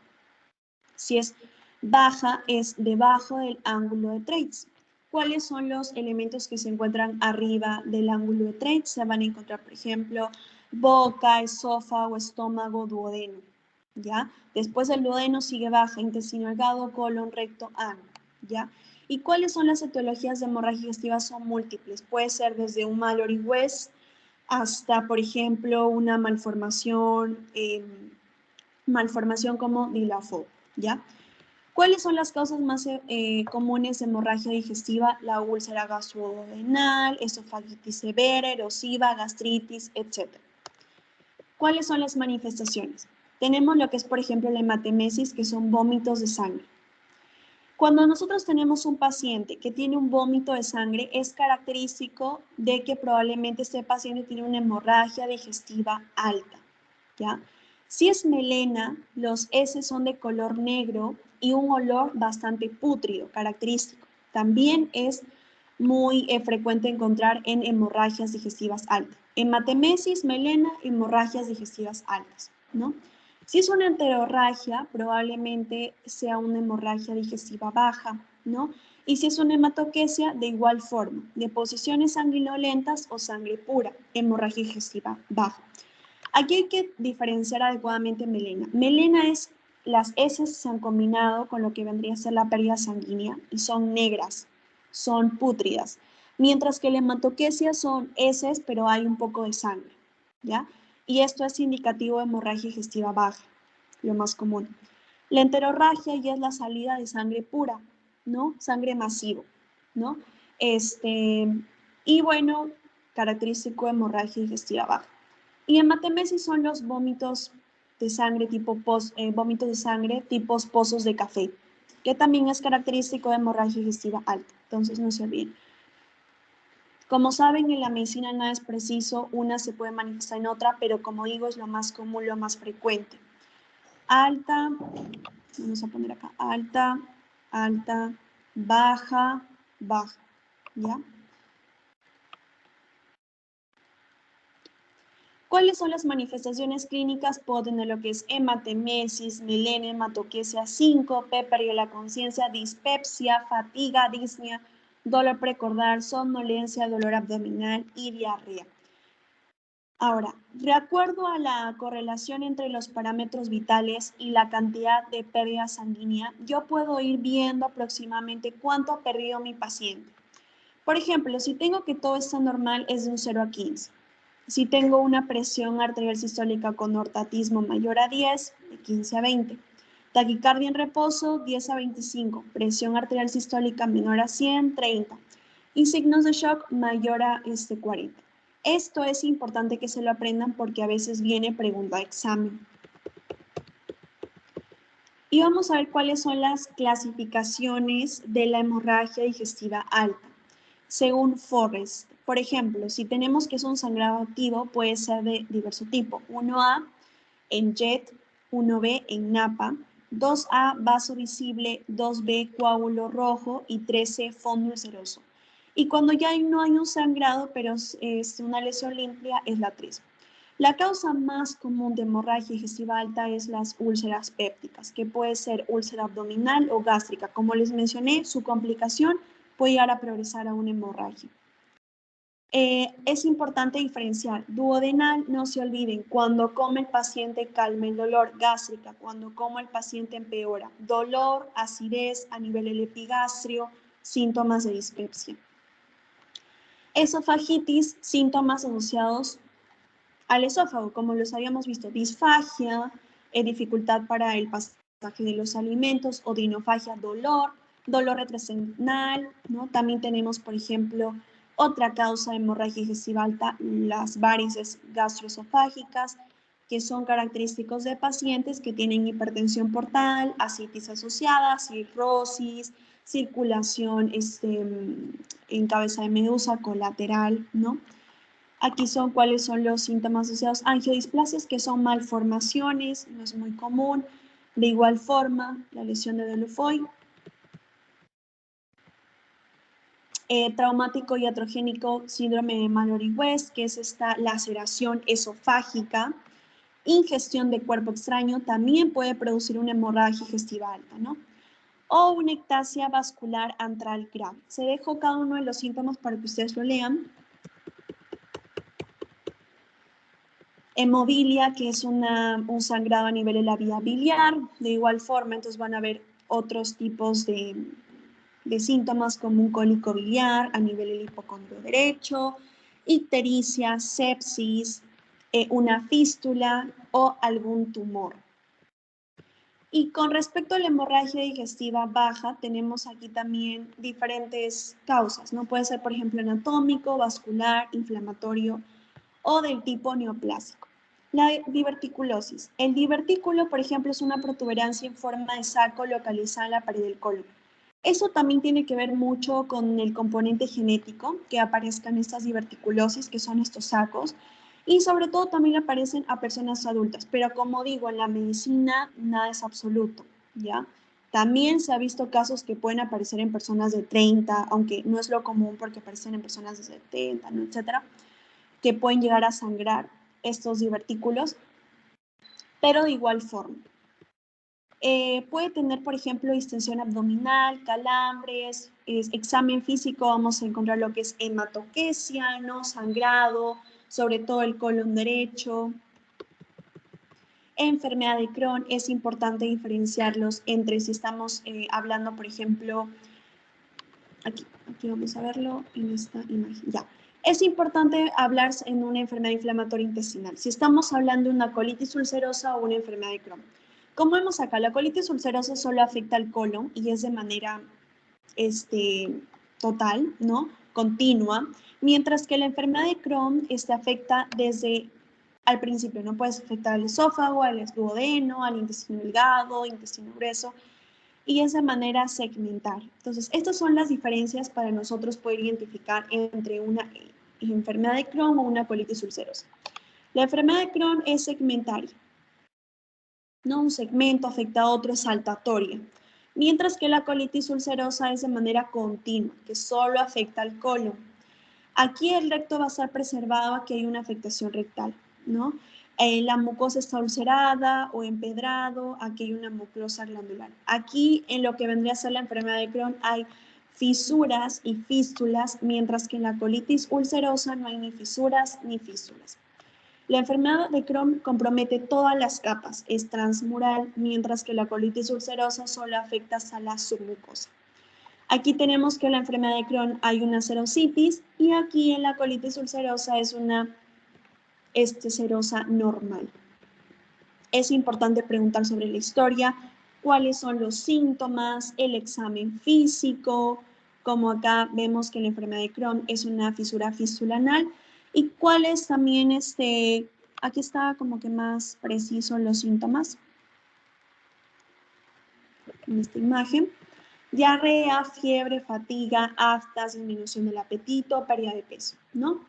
Si es baja, es debajo del ángulo de Treitz. ¿Cuáles son los elementos que se encuentran arriba del ángulo de Treitz? Se van a encontrar, por ejemplo, boca, esófago, estómago, duodeno. ¿Ya? Después del duodeno sigue baja, intestino delgado, colon, recto, ano. ¿Ya? ¿Y cuáles son las etiologías de hemorragia digestiva? Son múltiples. Puede ser desde un Mallory West hasta, por ejemplo, una malformación, malformación como Dilafo, ¿ya? ¿Cuáles son las causas más comunes de hemorragia digestiva? La úlcera gastroduodenal, esofagitis severa, erosiva, gastritis, etc. ¿Cuáles son las manifestaciones? Tenemos lo que es, por ejemplo, la hematemesis, que son vómitos de sangre. Cuando nosotros tenemos un paciente que tiene un vómito de sangre, es característico de que probablemente este paciente tiene una hemorragia digestiva alta, ¿ya? Si es melena, los heces son de color negro y un olor bastante pútrido, característico. También es muy frecuente encontrar en hemorragias digestivas altas. Hematemesis, melena, hemorragias digestivas altas, ¿no? Si es una enterorragia, probablemente sea una hemorragia digestiva baja, ¿no? Y si es una hematoquesia, de igual forma, deposiciones sanguinolentas o sangre pura, hemorragia digestiva baja. Aquí hay que diferenciar adecuadamente melena. Melena es, las heces se han combinado con lo que vendría a ser la pérdida sanguínea y son negras, son pútridas. Mientras que la hematoquesia son heces, pero hay un poco de sangre, ¿ya? Y esto es indicativo de hemorragia digestiva baja, lo más común. La enterorragia ya es la salida de sangre pura, ¿no? Sangre masivo, ¿no? Y bueno, característico de hemorragia digestiva baja. Y hematemesis son los vómitos de sangre vómitos de sangre tipos pozos de café, que también es característico de hemorragia digestiva alta. Entonces no se olviden. Como saben, en la medicina nada es preciso, una se puede manifestar en otra, pero como digo, es lo más común, lo más frecuente. Alta, vamos a poner acá, alta, alta, baja, baja, ¿ya? ¿Cuáles son las manifestaciones clínicas? Puedo tener lo que es hematemesis, melena, hematoquesia, síncope, pérdida de la conciencia, dispepsia, fatiga, disnea, dolor precordal, somnolencia, dolor abdominal y diarrea. Ahora, de acuerdo a la correlación entre los parámetros vitales y la cantidad de pérdida sanguínea, yo puedo ir viendo aproximadamente cuánto ha perdido mi paciente. Por ejemplo, si tengo que todo está normal, es de un 0 a 15. Si tengo una presión arterial sistólica con ortatismo mayor a 10, de 15 a 20. Taquicardia en reposo, 10 a 25. Presión arterial sistólica menor a 100, 30. Y signos de shock mayor a 40. Esto es importante que se lo aprendan porque a veces viene pregunta de examen. Y vamos a ver cuáles son las clasificaciones de la hemorragia digestiva alta. Según Forrest, por ejemplo, si tenemos que es un sangrado activo, puede ser de diverso tipo. 1A en JET, 1B en NAPA, 2A vaso visible, 2B coágulo rojo y 3C fondo ulceroso. Y cuando ya no hay un sangrado, pero es una lesión limpia, es la 3. La causa más común de hemorragia digestiva alta es las úlceras pépticas, que puede ser úlcera abdominal o gástrica. Como les mencioné, su complicación puede llegar a progresar a una hemorragia. Es importante diferenciar duodenal, no se olviden, cuando come el paciente calma el dolor, gástrica, cuando come el paciente empeora, dolor, acidez a nivel del epigastrio, síntomas de dispepsia. Esofagitis, síntomas asociados al esófago, como los habíamos visto, disfagia, dificultad para el pasaje de los alimentos, odinofagia, dolor retroesternal, ¿no? También tenemos, por ejemplo, otra causa de hemorragia digestiva alta, las varices gastroesofágicas, que son característicos de pacientes que tienen hipertensión portal, ascitis asociada, cirrosis, circulación en cabeza de medusa colateral, ¿no? Aquí son cuáles son los síntomas asociados. Angiodisplasias, que son malformaciones, no es muy común. De igual forma, la lesión de Delefoy. Traumático iatrogénico, síndrome de Mallory-West, que es esta laceración esofágica. Ingestión de cuerpo extraño también puede producir una hemorragia digestiva alta, ¿no? O una ectasia vascular antral grave. Se dejó cada uno de los síntomas para que ustedes lo lean. Hemobilia, que es un sangrado a nivel de la vía biliar. De igual forma, entonces van a haber otros tipos de síntomas como un cólico biliar a nivel del hipocondrio derecho, ictericia, sepsis, una fístula o algún tumor. Y con respecto a la hemorragia digestiva baja, tenemos aquí también diferentes causas, ¿no? Puede ser, por ejemplo, anatómico, vascular, inflamatorio o del tipo neoplásico. La diverticulosis. El divertículo, por ejemplo, es una protuberancia en forma de saco localizada en la pared del colon. Eso también tiene que ver mucho con el componente genético, que aparezcan estas diverticulosis, que son estos sacos, y sobre todo también aparecen a personas adultas, pero como digo, en la medicina nada es absoluto, ¿ya? También se ha visto casos que pueden aparecer en personas de 30, aunque no es lo común porque aparecen en personas de 70, ¿no? Etcétera, que pueden llegar a sangrar estos divertículos, pero de igual forma. Puede tener, por ejemplo, distensión abdominal, calambres, examen físico, vamos a encontrar lo que es hematoquesia, ¿no? Sangrado, sobre todo el colon derecho. Enfermedad de Crohn, es importante diferenciarlos entre si estamos hablando, por ejemplo, aquí vamos a verlo en esta imagen, ya. Es importante hablar en una enfermedad inflamatoria intestinal, si estamos hablando de una colitis ulcerosa o una enfermedad de Crohn. Como vemos acá, la colitis ulcerosa solo afecta al colon y es de manera total, ¿no? Continua, mientras que la enfermedad de Crohn afecta desde al principio, ¿no? Puede afectar al esófago, al duodeno, al intestino delgado, intestino grueso, y es de manera segmental. Entonces, estas son las diferencias para nosotros poder identificar entre una enfermedad de Crohn o una colitis ulcerosa. La enfermedad de Crohn es segmentaria, ¿no? Un segmento afecta a otro, es saltatoria. Mientras que la colitis ulcerosa es de manera continua, que solo afecta al colon. Aquí el recto va a estar preservado, aquí hay una afectación rectal. ¿no? La mucosa está ulcerada o empedrado, aquí hay una mucosa glandular. Aquí, en lo que vendría a ser la enfermedad de Crohn, hay fisuras y fístulas, mientras que en la colitis ulcerosa no hay ni fisuras ni fístulas. La enfermedad de Crohn compromete todas las capas, es transmural, mientras que la colitis ulcerosa solo afecta a la submucosa. Aquí tenemos que en la enfermedad de Crohn hay una serositis y aquí en la colitis ulcerosa es una serosa normal. Es importante preguntar sobre la historia, cuáles son los síntomas, el examen físico, como acá vemos que la enfermedad de Crohn es una fisura fistulanal, y cuáles también, aquí está como que más preciso los síntomas en esta imagen. Diarrea, fiebre, fatiga, aftas, disminución del apetito, pérdida de peso, ¿no?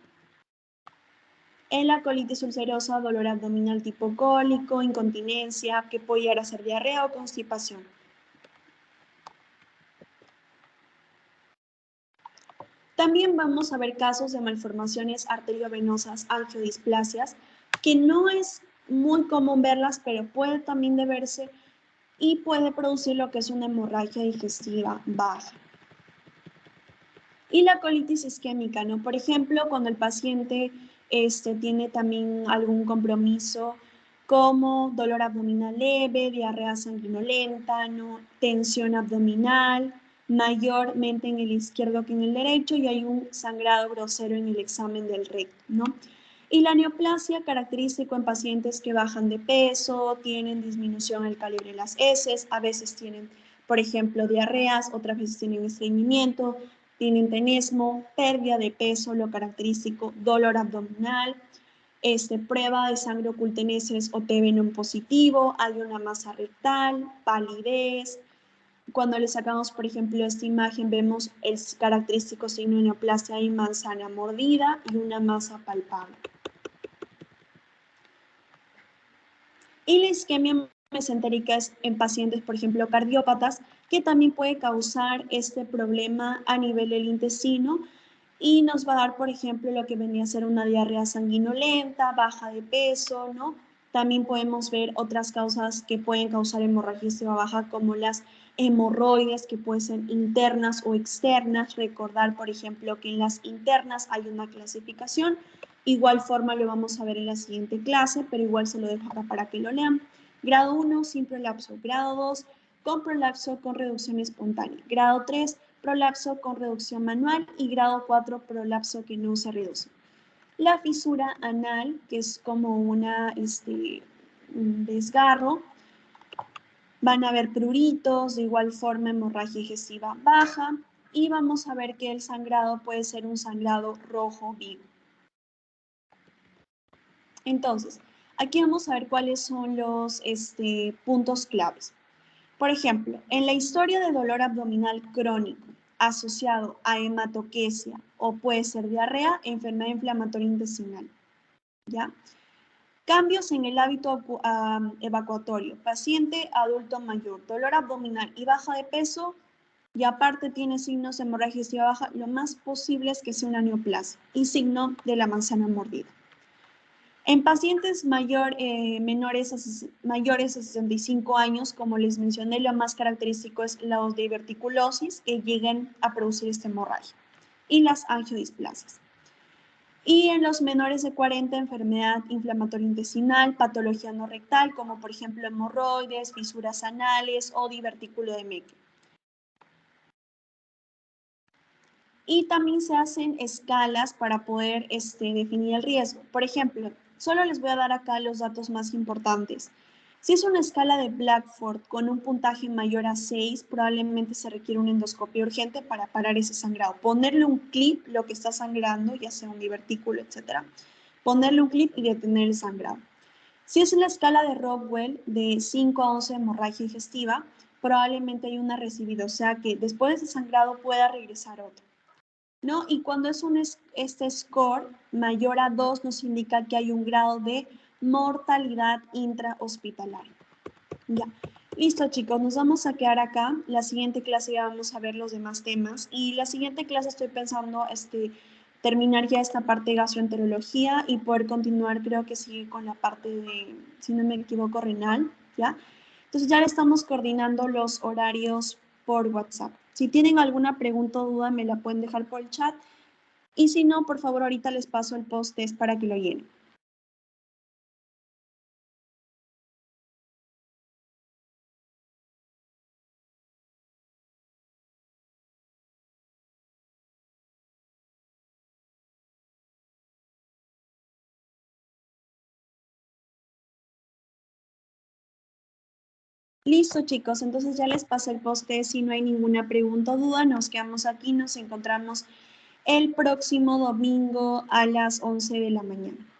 En la colitis ulcerosa, dolor abdominal tipo cólico, incontinencia, que puede llegar a ser diarrea o constipación. También vamos a ver casos de malformaciones arteriovenosas, angiodisplasias, que no es muy común verlas, pero puede también deberse y puede producir lo que es una hemorragia digestiva baja. Y la colitis isquémica, ¿no? Por ejemplo, cuando el paciente tiene también algún compromiso como dolor abdominal leve, diarrea sanguinolenta, ¿no? Tensión abdominal, mayormente en el izquierdo que en el derecho, y hay un sangrado grosero en el examen del recto, ¿no? Y la neoplasia, característico en pacientes que bajan de peso, tienen disminución en el calibre de las heces, a veces tienen, por ejemplo, diarreas, otras veces tienen estreñimiento, tienen tenesmo, pérdida de peso, lo característico, dolor abdominal, prueba de sangre oculta en heces o TB positivo, hay una masa rectal, palidez. Cuando le sacamos, por ejemplo, esta imagen, vemos el característico signo de neoplasia y manzana mordida y una masa palpable. Y la isquemia mesentérica es en pacientes, por ejemplo, cardiópatas, que también puede causar este problema a nivel del intestino y nos va a dar, por ejemplo, lo que venía a ser una diarrea sanguinolenta, baja de peso, ¿no? También podemos ver otras causas que pueden causar hemorragia digestiva baja, como las hemorroides, que pueden ser internas o externas. Recordar, por ejemplo, que en las internas hay una clasificación. Igual forma lo vamos a ver en la siguiente clase, pero igual se lo dejo acá para que lo lean. Grado 1, sin prolapso. Grado 2, con prolapso con reducción espontánea. Grado 3, prolapso con reducción manual, y grado 4, prolapso que no se reduce. La fisura anal, que es como un desgarro, van a haber pruritos, de igual forma hemorragia digestiva baja, y vamos a ver que el sangrado puede ser un sangrado rojo vivo. Entonces, aquí vamos a ver cuáles son los puntos claves. Por ejemplo, en la historia de dolor abdominal crónico asociado a hematoquesia o puede ser diarrea, enfermedad inflamatoria intestinal, ¿ya? Cambios en el hábito evacuatorio, paciente adulto mayor, dolor abdominal y baja de peso, y aparte tiene signos de hemorragia digestiva baja, lo más posible es que sea una neoplasia y signo de la manzana mordida. En pacientes mayores a 65 años, como les mencioné, lo más característico es la diverticulosis, que lleguen a producir esta hemorragia, y las angiodisplasias. Y en los menores de 40, enfermedad inflamatoria intestinal, patología no rectal, como por ejemplo hemorroides, fisuras anales o divertículo de Meckel. Y también se hacen escalas para poder definir el riesgo. Por ejemplo, solo les voy a dar acá los datos más importantes. Si es una escala de Blackford con un puntaje mayor a 6, probablemente se requiere una endoscopia urgente para parar ese sangrado. Ponerle un clip, lo que está sangrando, ya sea un divertículo, etc. Ponerle un clip y detener el sangrado. Si es la escala de Rockwell de 5 a 11 hemorragia digestiva, probablemente hay una recibida, o sea que después de ese sangrado pueda regresar otro, ¿no? Y cuando es este score mayor a 2, nos indica que hay un grado de mortalidad intrahospitalaria. Ya. Listo, chicos, nos vamos a quedar acá. La siguiente clase ya vamos a ver los demás temas. Y la siguiente clase estoy pensando terminar ya esta parte de gastroenterología y poder continuar, creo que sigue con la parte de, si no me equivoco, renal, ¿ya? Entonces ya le estamos coordinando los horarios por WhatsApp. Si tienen alguna pregunta o duda, me la pueden dejar por el chat. Y si no, por favor, ahorita les paso el post-test para que lo llenen. Listo, chicos, entonces ya les pasé el post-test. Si no hay ninguna pregunta o duda, nos quedamos aquí. Nos encontramos el próximo domingo a las 11 de la mañana.